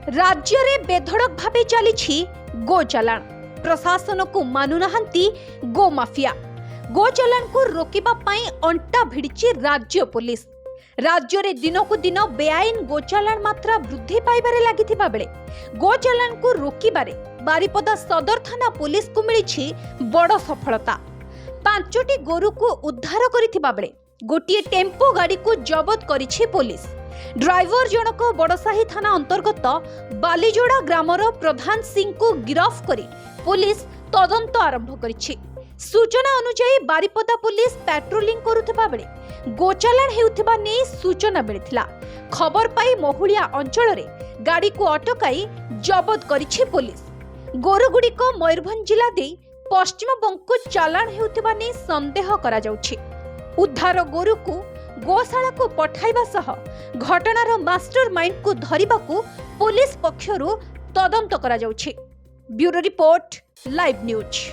राज्य में बेधड़क भावे चली गो चालाण। प्रशासन को मानुनाहांती गो माफिया। गो चालाण को रोकिबा पाई अंटा भिड़ी राज्य पुलिस। राज्य रे दिनकु दिन बेआईन गो चालाण मात्रा वृद्धि पाइबारे लागिथिबा बेले गो चालाण को रोकिबारे बारिपदा सदर थाना पुलिस को मिली बड़ सफलता। 5टी गोरु को उद्धार करिथिबा बेले गोटिए टेम्पो गाड़ी को जबत करिछि पुलिस। ड्राइवर जनक बड़साही थाना अंतर्गत बालीजोड़ा ग्रामर प्रधान सिंह को गिरफ्त करी पुलिस तदंत आरंभ करिछि। सूचना अनुसार बारिपदा पुलिस पेट्रोलिंग करुथिबा बेले गोचालाण हेउथिबा नै सूचना मिलिथिला। खबर पाई महुलिया अंचल रे गाड़ी को अटकाई जबत करिछि पुलिस। गोरुगुड़िक मयूरभंज जिला दे पश्चिमबंग को चालाण हेउथिबा नै संदेह करा जाउछि। उद्धार गोरु को गोशाला को पठाइबा सह घटनार मास्टर माइंड को धरिबाकू पुलिस पक्षरु तदंत करा जाउछि। Bureau report, live news.